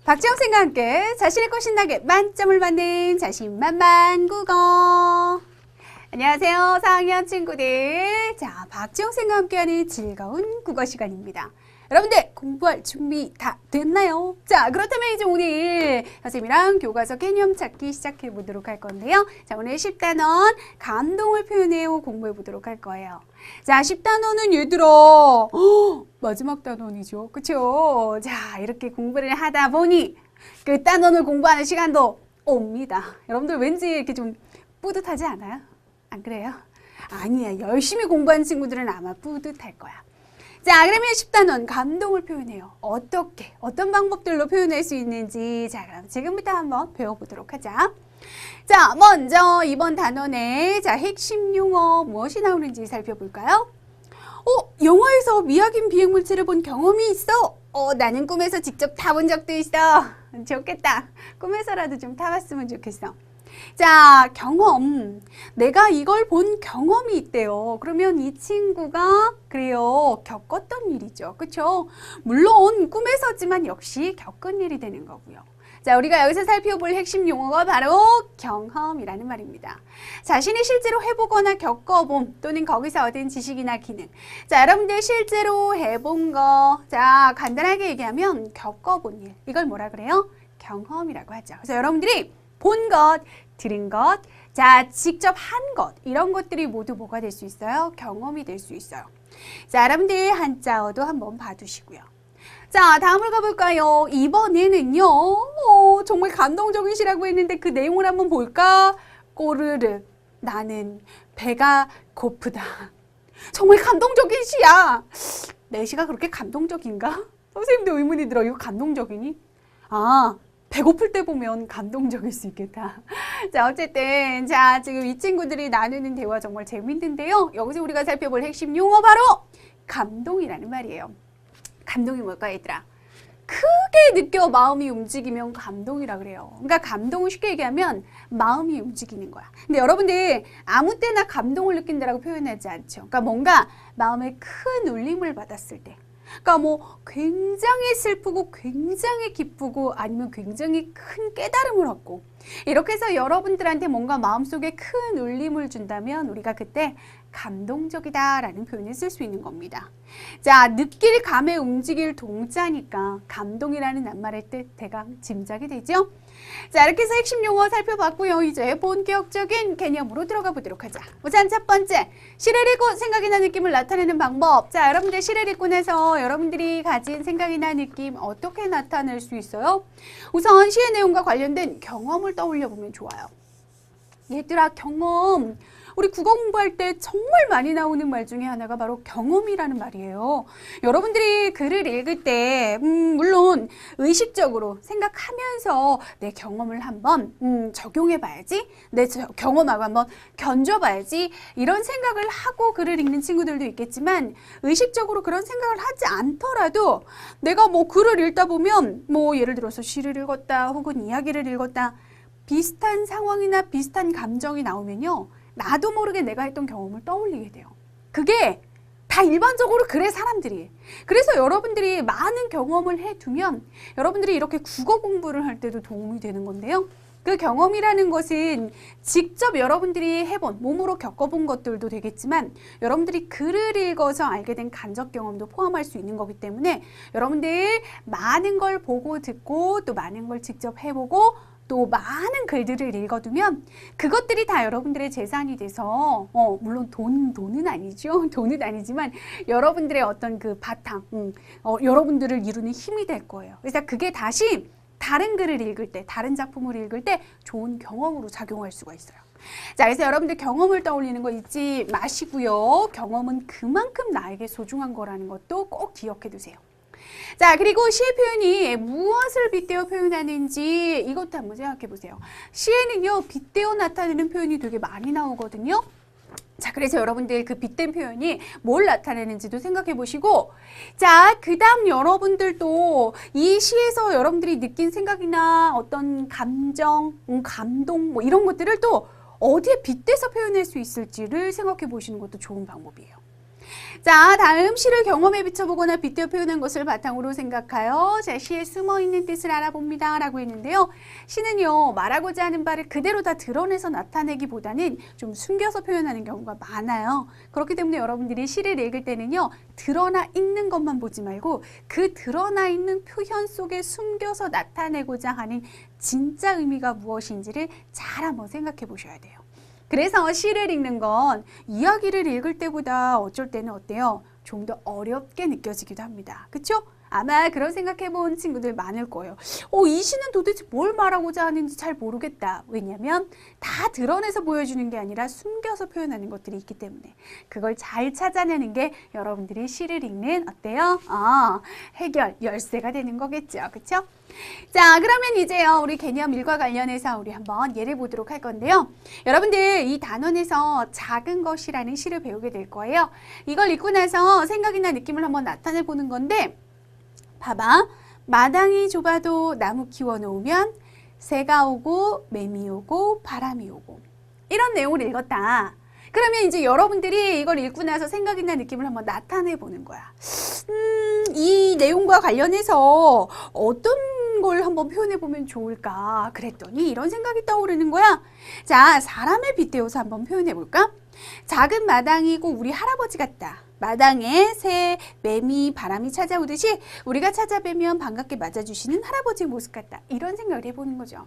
박지영 과 함께 자신의 것 신나게 만점을 받는 자신만만 국어. 안녕하세요, 4학년 친구들. 자, 박지영 과 함께하는 즐거운 국어 시간입니다. 여러분들 공부할 준비 다 됐나요? 자, 그렇다면 이제 오늘 선생님이랑 교과서 개념 찾기 시작해 보도록 할 건데요. 자, 오늘 10단원 감동을 표현해요 공부해 보도록 할 거예요. 자, 10단원은 얘들아 마지막 단원이죠. 그쵸? 자, 이렇게 공부를 하다 보니 그 단원을 공부하는 시간도 옵니다. 여러분들 왠지 이렇게 좀 뿌듯하지 않아요? 안 그래요? 아니야, 열심히 공부하는 친구들은 아마 뿌듯할 거야. 자, 그러면 10단원 감동을 표현해요. 어떻게, 어떤 방법들로 표현할 수 있는지, 자, 그럼 지금부터 한번 배워보도록 하자. 자, 먼저 이번 단원에 자, 핵심 용어 무엇이 나오는지 살펴볼까요? 영화에서 미확인 비행물체를 본 경험이 있어. 나는 꿈에서 직접 타본 적도 있어. 좋겠다. 꿈에서라도 좀 타봤으면 좋겠어. 자, 경험. 내가 이걸 본 경험이 있대요. 그러면 이 친구가 그래요. 겪었던 일이죠. 그쵸? 물론 꿈에서지만 역시 겪은 일이 되는 거고요. 자, 우리가 여기서 살펴볼 핵심 용어가 바로 경험이라는 말입니다. 자신이 실제로 해보거나 겪어본 또는 거기서 얻은 지식이나 기능. 자, 여러분들 실제로 해본 거. 자, 간단하게 얘기하면 겪어본 일. 이걸 뭐라 그래요? 경험이라고 하죠. 그래서 여러분들이 본 것, 들은 것, 자, 직접 한 것, 이런 것들이 모두 뭐가 될 수 있어요? 경험이 될 수 있어요. 자, 여러분들 한자어도 한번 봐두시고요. 자, 다음을 가볼까요? 이번에는요, 정말 감동적인 시라고 했는데 그 내용을 한번 볼까? 꼬르륵, 나는 배가 고프다. 정말 감동적인 시야. 내 시가 그렇게 감동적인가? 선생님도 의문이 들어. 이거 감동적이니? 배고플 때 보면 감동적일 수 있겠다. 자, 어쨌든 자, 지금 이 친구들이 나누는 대화 정말 재밌는데요. 여기서 우리가 살펴볼 핵심 용어 바로 감동이라는 말이에요. 감동이 뭘까, 얘들아? 크게 느껴 마음이 움직이면 감동이라 그래요. 그러니까 감동을 쉽게 얘기하면 마음이 움직이는 거야. 근데 여러분들 아무 때나 감동을 느낀다라고 표현하지 않죠. 그러니까 뭔가 마음에 큰 울림을 받았을 때. 그러니까 뭐 굉장히 슬프고 굉장히 기쁘고 아니면 굉장히 큰 깨달음을 얻고 이렇게 해서 여러분들한테 뭔가 마음속에 큰 울림을 준다면 우리가 그때 감동적이다라는 표현을 쓸 수 있는 겁니다. 자, 느낄 감에 움직일 동자니까 감동이라는 낱말의 뜻 대강 짐작이 되죠? 자, 이렇게 해서 핵심 용어 살펴봤고요. 이제 본격적인 개념으로 들어가 보도록 하자. 우선 첫 번째, 시를 읽고 생각이나 느낌을 나타내는 방법. 자, 여러분들 시를 읽고 나서 여러분들이 가진 생각이나 느낌 어떻게 나타낼 수 있어요? 우선 시의 내용과 관련된 경험을 떠올려 보면 좋아요. 얘들아, 경험. 우리 국어 공부할 때 정말 많이 나오는 말 중에 하나가 바로 경험이라는 말이에요. 여러분들이 글을 읽을 때 물론 의식적으로 생각하면서 내 경험을 한번 적용해봐야지, 내 경험하고 한번 견줘봐야지 이런 생각을 하고 글을 읽는 친구들도 있겠지만 의식적으로 그런 생각을 하지 않더라도 내가 뭐 글을 읽다 보면 뭐 예를 들어서 시를 읽었다 혹은 이야기를 읽었다 비슷한 상황이나 비슷한 감정이 나오면요. 나도 모르게 내가 했던 경험을 떠올리게 돼요. 그게 다 일반적으로 그래, 사람들이. 그래서 여러분들이 많은 경험을 해두면 여러분들이 이렇게 국어 공부를 할 때도 도움이 되는 건데요. 그 경험이라는 것은 직접 여러분들이 해본, 몸으로 겪어본 것들도 되겠지만 여러분들이 글을 읽어서 알게 된 간접 경험도 포함할 수 있는 거기 때문에 여러분들 많은 걸 보고 듣고 또 많은 걸 직접 해보고 또 많은 글들을 읽어두면 그것들이 다 여러분들의 재산이 돼서 물론 돈은 아니죠. 돈은 아니지만 여러분들의 어떤 그 바탕, 여러분들을 이루는 힘이 될 거예요. 그래서 그게 다시 다른 글을 읽을 때, 다른 작품을 읽을 때 좋은 경험으로 작용할 수가 있어요. 자, 그래서 여러분들 경험을 떠올리는 거 잊지 마시고요. 경험은 그만큼 나에게 소중한 거라는 것도 꼭 기억해 두세요. 자, 그리고 시의 표현이 무엇을 빗대어 표현하는지 이것도 한번 생각해 보세요. 시에는요, 빗대어 나타내는 표현이 되게 많이 나오거든요. 자, 그래서 여러분들 그 빗댄 표현이 뭘 나타내는지도 생각해 보시고, 자, 그 다음 여러분들도 이 시에서 여러분들이 느낀 생각이나 어떤 감정, 감동 뭐 이런 것들을 또 어디에 빗대서 표현할 수 있을지를 생각해 보시는 것도 좋은 방법이에요. 자, 다음 시를 경험에 비춰보거나 빗대어 표현한 것을 바탕으로 생각하여 자, 시에 숨어있는 뜻을 알아봅니다 라고 했는데요. 시는요, 말하고자 하는 바를 그대로 다 드러내서 나타내기보다는 좀 숨겨서 표현하는 경우가 많아요. 그렇기 때문에 여러분들이 시를 읽을 때는요, 드러나 있는 것만 보지 말고 그 드러나 있는 표현 속에 숨겨서 나타내고자 하는 진짜 의미가 무엇인지를 잘 한번 생각해 보셔야 돼요. 그래서 시를 읽는 건 이야기를 읽을 때보다 어쩔 때는 어때요? 좀 더 어렵게 느껴지기도 합니다. 그쵸? 아마 그런 생각해 본 친구들 많을 거예요. 이 시는 도대체 뭘 말하고자 하는지 잘 모르겠다. 왜냐하면 다 드러내서 보여주는 게 아니라 숨겨서 표현하는 것들이 있기 때문에 그걸 잘 찾아내는 게 여러분들이 시를 읽는 어때요? 해결, 열쇠가 되는 거겠죠. 그쵸? 자, 그러면 이제요, 우리 개념 1과 관련해서 우리 한번 예를 보도록 할 건데요. 여러분들 이 단원에서 작은 것이라는 시를 배우게 될 거예요. 이걸 읽고 나서 생각이나 느낌을 한번 나타내 보는 건데, 봐봐. 마당이 좁아도 나무 키워놓으면 새가 오고 매미 오고 바람이 오고, 이런 내용을 읽었다. 그러면 이제 여러분들이 이걸 읽고 나서 생각이나 느낌을 한번 나타내 보는 거야. 이 내용과 관련해서 어떤 걸 한번 표현해 보면 좋을까 그랬더니 이런 생각이 떠오르는 거야. 자, 사람을 빗대어서 한번 표현해 볼까? 작은 마당이고 우리 할아버지 같다. 마당에 새, 매미, 바람이 찾아오듯이 우리가 찾아뵈면 반갑게 맞아주시는 할아버지의 모습 같다. 이런 생각을 해보는 거죠.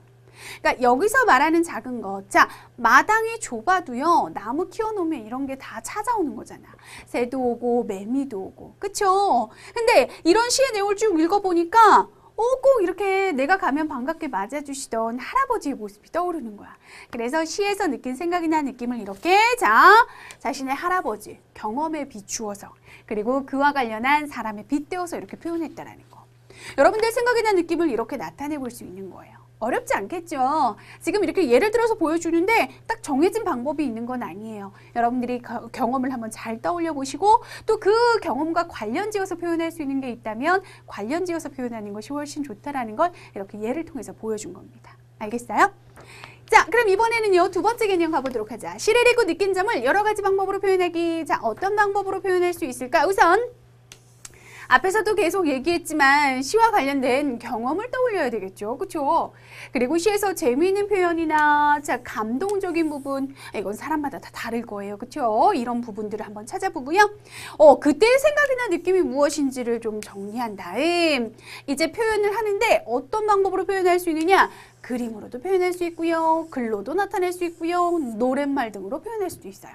그러니까 여기서 말하는 작은 것, 자, 마당이 좁아도요, 나무 키워놓으면 이런 게 다 찾아오는 거잖아. 새도 오고 매미도 오고, 그쵸? 근데 이런 시의 내용을 쭉 읽어보니까 꼭 이렇게 내가 가면 반갑게 맞아주시던 할아버지의 모습이 떠오르는 거야. 그래서 시에서 느낀 생각이나 느낌을 이렇게 자신의 할아버지 경험에 비추어서, 그리고 그와 관련한 사람에 빗대어서 이렇게 표현했다라는 거. 여러분들 생각이나 느낌을 이렇게 나타내 볼 수 있는 거예요. 어렵지 않겠죠? 지금 이렇게 예를 들어서 보여주는데 딱 정해진 방법이 있는 건 아니에요. 여러분들이 경험을 한번 잘 떠올려 보시고 또 그 경험과 관련 지어서 표현할 수 있는 게 있다면 관련 지어서 표현하는 것이 훨씬 좋다라는 걸 이렇게 예를 통해서 보여준 겁니다. 알겠어요? 자, 그럼 이번에는요, 두 번째 개념 가보도록 하자. 시를 읽고 느낀 점을 여러 가지 방법으로 표현하기. 자, 어떤 방법으로 표현할 수 있을까? 우선 앞에서도 계속 얘기했지만 시와 관련된 경험을 떠올려야 되겠죠. 그렇죠? 그리고 시에서 재미있는 표현이나 자, 감동적인 부분, 이건 사람마다 다 다를 거예요. 그렇죠? 이런 부분들을 한번 찾아보고요. 그때의 생각이나 느낌이 무엇인지를 좀 정리한 다음 이제 표현을 하는데 어떤 방법으로 표현할 수 있느냐? 그림으로도 표현할 수 있고요. 글로도 나타낼 수 있고요. 노랫말 등으로 표현할 수도 있어요.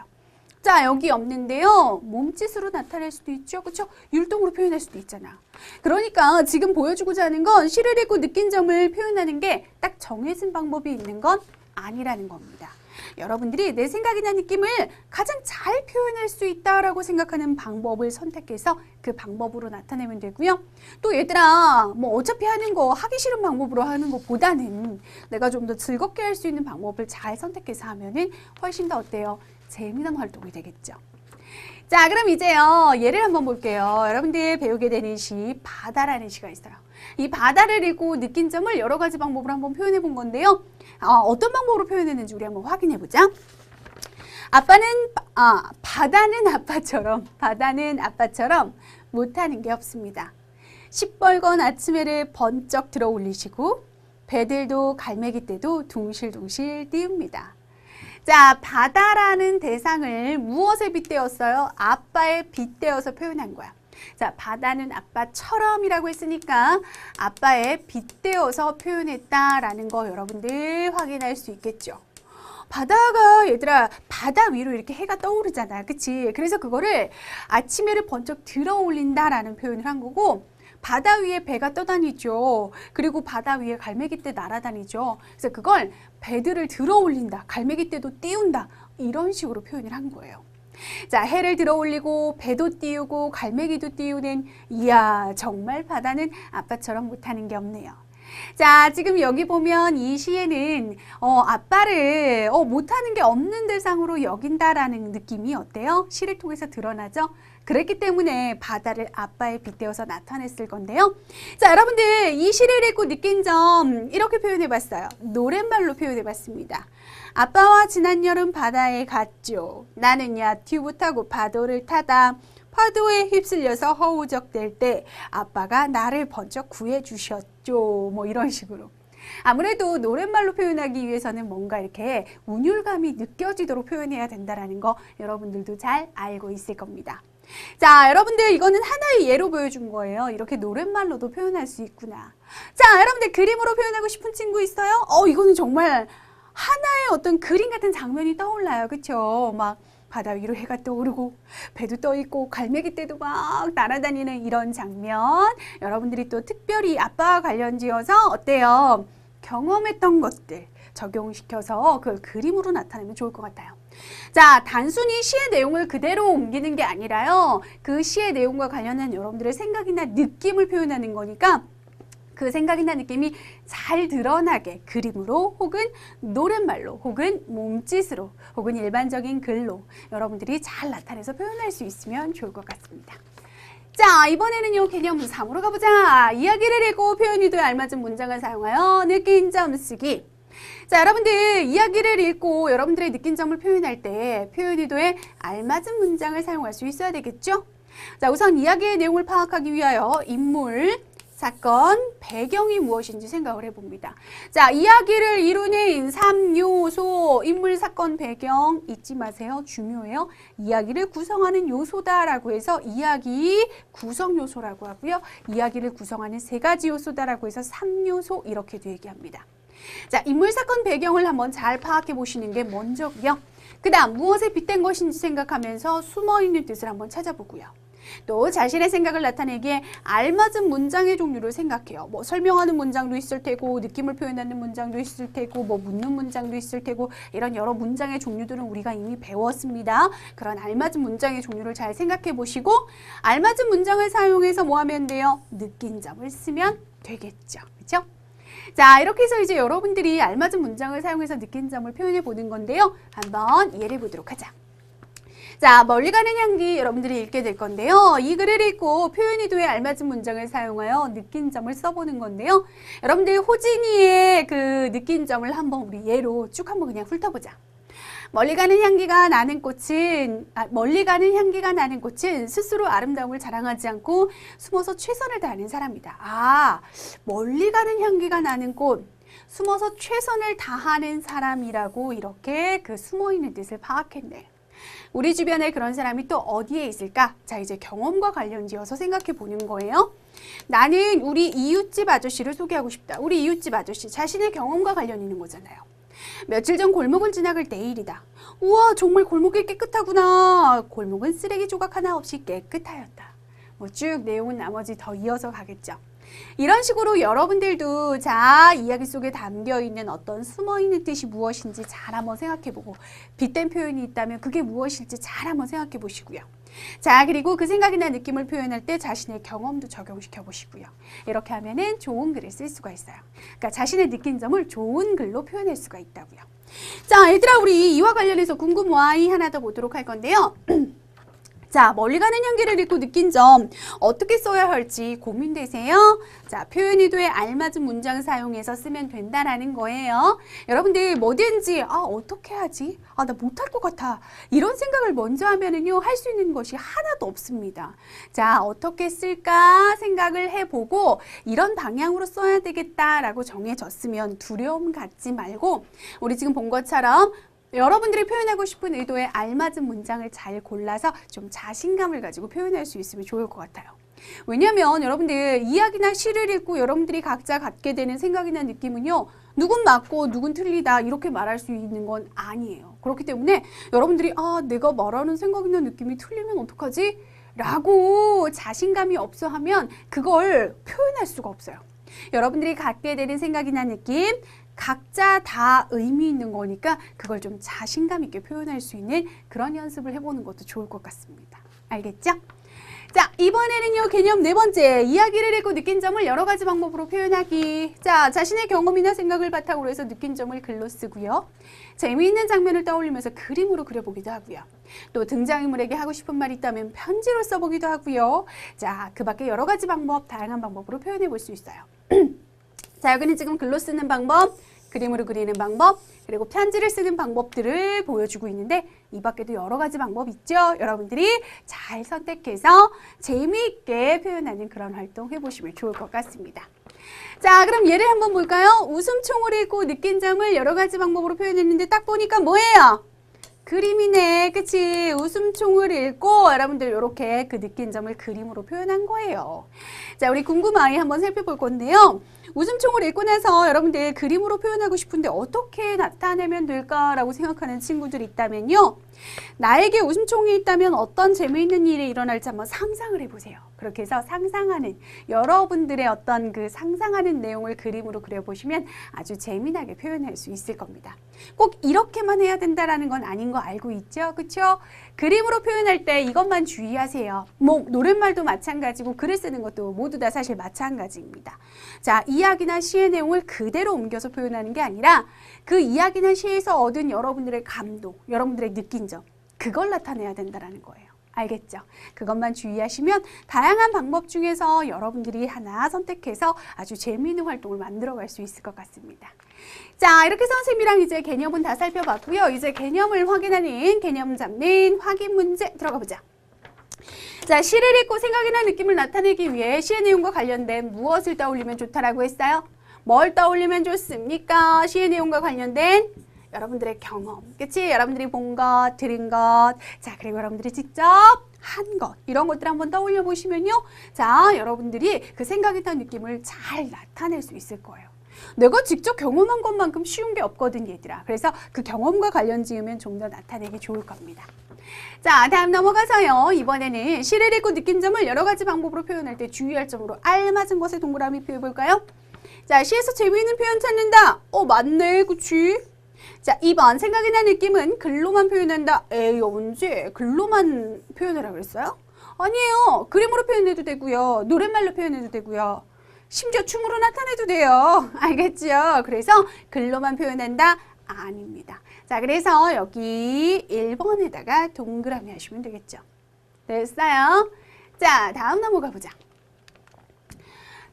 자, 여기 없는데요. 몸짓으로 나타낼 수도 있죠. 그렇죠? 율동으로 표현할 수도 있잖아. 그러니까 지금 보여주고자 하는 건 시를 읽고 느낀 점을 표현하는 게 딱 정해진 방법이 있는 건 아니라는 겁니다. 여러분들이 내 생각이나 느낌을 가장 잘 표현할 수 있다라고 생각하는 방법을 선택해서 그 방법으로 나타내면 되고요. 또 얘들아, 뭐 어차피 하는 거 하기 싫은 방법으로 하는 것보다는 내가 좀 더 즐겁게 할 수 있는 방법을 잘 선택해서 하면은 훨씬 더 어때요? 재미난 활동이 되겠죠. 자, 그럼 이제요, 예를 한번 볼게요. 여러분들 배우게 되는 시, 바다라는 시가 있어요. 이 바다를 읽고 느낀 점을 여러 가지 방법으로 한번 표현해 본 건데요. 어떤 방법으로 표현했는지 우리 한번 확인해 보자. 바다는 아빠처럼 못하는 게 없습니다. 시뻘건 아침해를 번쩍 들어 올리시고 배들도 갈매기 떼도 둥실둥실 띄웁니다. 자, 바다라는 대상을 무엇에 빗대었어요? 아빠에 빗대어서 표현한 거야. 자, 바다는 아빠처럼이라고 했으니까 아빠에 빗대어서 표현했다라는 거 여러분들 확인할 수 있겠죠. 바다가 얘들아 바다 위로 이렇게 해가 떠오르잖아. 그치? 그래서 그거를 아침해를 번쩍 들어 올린다라는 표현을 한 거고 바다 위에 배가 떠다니죠. 그리고 바다 위에 갈매기떼 날아다니죠. 그래서 그걸 배들을 들어 올린다. 갈매기떼도 띄운다. 이런 식으로 표현을 한 거예요. 자, 해를 들어 올리고 배도 띄우고 갈매기도 띄우는 이야 정말 바다는 아빠처럼 못하는 게 없네요. 자, 지금 여기 보면 이 시에는 아빠를 못하는 게 없는 대상으로 여긴다라는 느낌이 어때요? 시를 통해서 드러나죠? 그랬기 때문에 바다를 아빠에 빗대어서 나타냈을 건데요. 자, 여러분들 이 시를 읽고 느낀 점 이렇게 표현해봤어요. 노랫말로 표현해봤습니다. 아빠와 지난 여름 바다에 갔죠. 나는야 튜브 타고 파도를 타다 파도에 휩쓸려서 허우적댈 때 아빠가 나를 번쩍 구해주셨죠. 뭐 이런 식으로. 아무래도 노랫말로 표현하기 위해서는 뭔가 이렇게 운율감이 느껴지도록 표현해야 된다는 거 여러분들도 잘 알고 있을 겁니다. 자, 여러분들 이거는 하나의 예로 보여준 거예요. 이렇게 노랫말로도 표현할 수 있구나. 자, 여러분들 그림으로 표현하고 싶은 친구 있어요? 이거는 정말 하나의 어떤 그림 같은 장면이 떠올라요. 그쵸? 막 바다 위로 해가 떠오르고 배도 떠있고 갈매기 떼도 막 날아다니는 이런 장면. 여러분들이 또 특별히 아빠와 관련지어서 어때요? 경험했던 것들 적용시켜서 그 그림으로 나타내면 좋을 것 같아요. 자, 단순히 시의 내용을 그대로 옮기는 게 아니라요. 그 시의 내용과 관련한 여러분들의 생각이나 느낌을 표현하는 거니까 그 생각이나 느낌이 잘 드러나게 그림으로 혹은 노랫말로 혹은 몸짓으로 혹은 일반적인 글로 여러분들이 잘 나타내서 표현할 수 있으면 좋을 것 같습니다. 자, 이번에는요, 개념 3으로 가보자. 이야기를 읽고 표현이도에 알맞은 문장을 사용하여 느낀 점 쓰기. 자, 여러분들 이야기를 읽고 여러분들의 느낀 점을 표현할 때 표현이도에 알맞은 문장을 사용할 수 있어야 되겠죠? 자, 우선 이야기의 내용을 파악하기 위하여 인물, 사건, 배경이 무엇인지 생각을 해봅니다. 자, 이야기를 이루는 3요소, 인물, 사건, 배경 잊지 마세요. 중요해요. 이야기를 구성하는 요소다라고 해서 이야기 구성 요소라고 하고요. 이야기를 구성하는 3가지 요소다라고 해서 3요소 이렇게도 얘기합니다. 자, 인물, 사건, 배경을 한번 잘 파악해 보시는 게 먼저고요. 그 다음 무엇에 빗댄 것인지 생각하면서 숨어있는 뜻을 한번 찾아보고요. 또 자신의 생각을 나타내기에 알맞은 문장의 종류를 생각해요. 뭐 설명하는 문장도 있을 테고 느낌을 표현하는 문장도 있을 테고 뭐 묻는 문장도 있을 테고 이런 여러 문장의 종류들은 우리가 이미 배웠습니다. 그런 알맞은 문장의 종류를 잘 생각해 보시고 알맞은 문장을 사용해서 뭐 하면 돼요? 느낀 점을 쓰면 되겠죠. 그렇죠? 자, 이렇게 해서 이제 여러분들이 알맞은 문장을 사용해서 느낀 점을 표현해 보는 건데요. 한번 예를 보도록 하자. 자, 멀리 가는 향기 여러분들이 읽게 될 건데요. 이 글을 읽고 표현이도에 알맞은 문장을 사용하여 느낀 점을 써보는 건데요. 여러분들 호진이의 그 느낀 점을 한번 우리 예로 쭉 한번 그냥 훑어보자. 멀리 가는 향기가 나는 꽃은 스스로 아름다움을 자랑하지 않고 숨어서 최선을 다하는 사람이다. 아, 멀리 가는 향기가 나는 꽃, 숨어서 최선을 다하는 사람이라고 이렇게 그 숨어있는 뜻을 파악했네. 우리 주변에 그런 사람이 또 어디에 있을까? 자, 이제 경험과 관련지어서 생각해 보는 거예요. 나는 우리 이웃집 아저씨를 소개하고 싶다. 우리 이웃집 아저씨 자신의 경험과 관련 있는 거잖아요. 며칠 전 골목을 지나갈 때 일이다. 우와, 정말 골목이 깨끗하구나. 골목은 쓰레기 조각 하나 없이 깨끗하였다. 뭐 쭉 내용은 나머지 더 이어서 가겠죠. 이런 식으로 여러분들도 자, 이야기 속에 담겨있는 어떤 숨어있는 뜻이 무엇인지 잘 한번 생각해보고 빗댄 표현이 있다면 그게 무엇일지 잘 한번 생각해 보시고요. 자, 그리고 그 생각이나 느낌을 표현할 때 자신의 경험도 적용시켜 보시고요. 이렇게 하면은 좋은 글을 쓸 수가 있어요. 그러니까 자신의 느낀 점을 좋은 글로 표현할 수가 있다고요. 자, 얘들아, 우리 이와 관련해서 궁금와이 하나 더 보도록 할 건데요. 자, 멀리 가는 향기를 읽고 느낀 점 어떻게 써야 할지 고민되세요? 자, 표현이도에 알맞은 문장 사용해서 쓰면 된다라는 거예요. 여러분들 뭐든지 어떻게 하지? 나 못할 것 같아. 이런 생각을 먼저 하면은요, 할 수 있는 것이 하나도 없습니다. 자, 어떻게 쓸까 생각을 해보고 이런 방향으로 써야 되겠다라고 정해졌으면 두려움 갖지 말고 우리 지금 본 것처럼 여러분들이 표현하고 싶은 의도에 알맞은 문장을 잘 골라서 좀 자신감을 가지고 표현할 수 있으면 좋을 것 같아요. 왜냐면 여러분들 이야기나 시를 읽고 여러분들이 각자 갖게 되는 생각이나 느낌은요, 누군 맞고 누군 틀리다 이렇게 말할 수 있는 건 아니에요. 그렇기 때문에 여러분들이 내가 말하는 생각이나 느낌이 틀리면 어떡하지? 라고 자신감이 없어 하면 그걸 표현할 수가 없어요. 여러분들이 갖게 되는 생각이나 느낌 각자 다 의미 있는 거니까 그걸 좀 자신감 있게 표현할 수 있는 그런 연습을 해보는 것도 좋을 것 같습니다. 알겠죠? 자, 이번에는요, 개념 4번째, 이야기를 읽고 느낀 점을 여러 가지 방법으로 표현하기. 자, 자신의 경험이나 생각을 바탕으로 해서 느낀 점을 글로 쓰고요. 재미있는 장면을 떠올리면서 그림으로 그려보기도 하고요. 또 등장인물에게 하고 싶은 말이 있다면 편지로 써보기도 하고요. 자, 그 밖에 여러 가지 방법, 다양한 방법으로 표현해 볼 수 있어요. 자, 여기는 지금 글로 쓰는 방법, 그림으로 그리는 방법, 그리고 편지를 쓰는 방법들을 보여주고 있는데 이 밖에도 여러 가지 방법 있죠. 여러분들이 잘 선택해서 재미있게 표현하는 그런 활동 해보시면 좋을 것 같습니다. 자, 그럼 예를 한번 볼까요? 웃음총을 읽고 느낀 점을 여러 가지 방법으로 표현했는데 딱 보니까 뭐예요? 그림이네. 그치? 웃음총을 읽고 여러분들 이렇게 그 느낀 점을 그림으로 표현한 거예요. 자, 우리 궁금아이 한번 살펴볼 건데요. 웃음총을 읽고 나서 여러분들 그림으로 표현하고 싶은데 어떻게 나타내면 될까라고 생각하는 친구들이 있다면요. 나에게 웃음총이 있다면 어떤 재미있는 일이 일어날지 한번 상상을 해보세요. 그렇게 해서 상상하는 여러분들의 어떤 그 상상하는 내용을 그림으로 그려보시면 아주 재미나게 표현할 수 있을 겁니다. 꼭 이렇게만 해야 된다라는 건 아닌 거 알고 있죠? 그렇죠? 그림으로 표현할 때 이것만 주의하세요. 뭐 노랫말도 마찬가지고 글을 쓰는 것도 모두 다 사실 마찬가지입니다. 자, 이야기나 시의 내용을 그대로 옮겨서 표현하는 게 아니라 그 이야기나 시에서 얻은 여러분들의 감동, 여러분들의 느낀 점, 그걸 나타내야 된다는 거예요. 알겠죠? 그것만 주의하시면 다양한 방법 중에서 여러분들이 하나 선택해서 아주 재미있는 활동을 만들어갈 수 있을 것 같습니다. 자, 이렇게 해서 선생님이랑 이제 개념은 다 살펴봤고요. 이제 개념을 확인하는 개념 잡는 확인 문제 들어가 보자. 자, 시를 읽고 생각이나 느낌을 나타내기 위해 시의 내용과 관련된 무엇을 떠올리면 좋다라고 했어요? 뭘 떠올리면 좋습니까? 시의 내용과 관련된 여러분들의 경험, 그치? 여러분들이 본 것, 들은 것, 자, 그리고 여러분들이 직접 한 것, 이런 것들 한번 떠올려 보시면요. 자, 여러분들이 그 생각이나 느낌을 잘 나타낼 수 있을 거예요. 내가 직접 경험한 것만큼 쉬운 게 없거든, 얘들아. 그래서 그 경험과 관련 지으면 좀 더 나타내기 좋을 겁니다. 자, 다음 넘어가서요. 이번에는 시를 읽고 느낀 점을 여러 가지 방법으로 표현할 때 주의할 점으로 알맞은 것에 동그라미 표해볼까요? 자, 시에서 재미있는 표현 찾는다. 맞네, 그치? 자, 2번 생각이나 느낌은 글로만 표현한다. 에이, 언제 글로만 표현하라고 그랬어요? 아니에요. 그림으로 표현해도 되고요. 노랫말로 표현해도 되고요. 심지어 춤으로 나타내도 돼요. 알겠죠? 그래서 글로만 표현한다? 아닙니다. 자, 그래서 여기 1번에다가 동그라미 하시면 되겠죠. 됐어요? 자, 다음 넘어가 보자.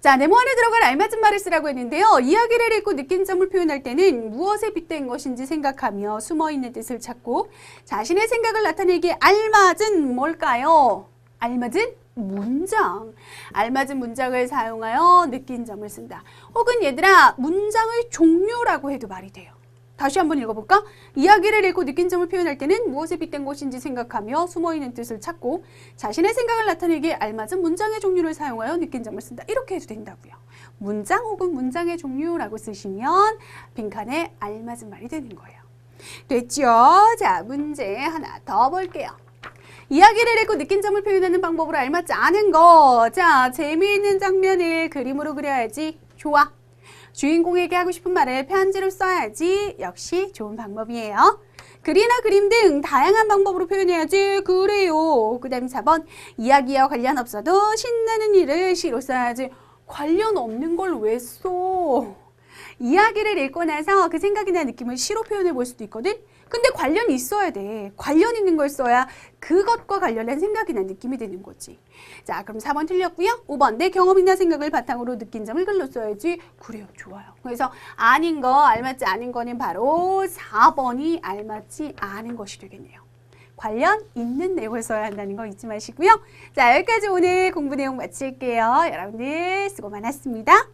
자, 네모 안에 들어갈 알맞은 말을 쓰라고 했는데요. 이야기를 읽고 느낀 점을 표현할 때는 무엇에 빗댄 것인지 생각하며 숨어있는 뜻을 찾고 자신의 생각을 나타내기에 알맞은 뭘까요? 알맞은 문장. 알맞은 문장을 사용하여 느낀 점을 쓴다. 혹은 얘들아, 문장의 종류라고 해도 말이 돼요. 다시 한번 읽어볼까? 이야기를 읽고 느낀 점을 표현할 때는 무엇에 빗댄 것인지 생각하며 숨어있는 뜻을 찾고 자신의 생각을 나타내기에 알맞은 문장의 종류를 사용하여 느낀 점을 쓴다. 이렇게 해도 된다고요. 문장 혹은 문장의 종류라고 쓰시면 빈칸에 알맞은 말이 되는 거예요. 됐죠? 자, 문제 하나 더 볼게요. 이야기를 읽고 느낀 점을 표현하는 방법으로 알맞지 않은 거. 자, 재미있는 장면을 그림으로 그려야지. 좋아. 주인공에게 하고 싶은 말을 편지로 써야지. 역시 좋은 방법이에요. 글이나 그림 등 다양한 방법으로 표현해야지. 그래요. 그 다음 4번. 이야기와 관련 없어도 신나는 일을 시로 써야지. 관련 없는 걸 왜 써? 이야기를 읽고 나서 그 생각이나 느낌을 시로 표현해 볼 수도 있거든? 근데 관련이 있어야 돼. 관련 있는 걸 써야 그것과 관련된 생각이나 느낌이 되는 거지. 자, 그럼 4번 틀렸고요. 5번 내 경험이나 생각을 바탕으로 느낀 점을 글로 써야지. 그래요, 좋아요. 그래서 아닌 거, 알맞지 않은 거는 바로 4번이 알맞지 않은 것이 되겠네요. 관련 있는 내용을 써야 한다는 거 잊지 마시고요. 자, 여기까지 오늘 공부 내용 마칠게요. 여러분들 수고 많았습니다.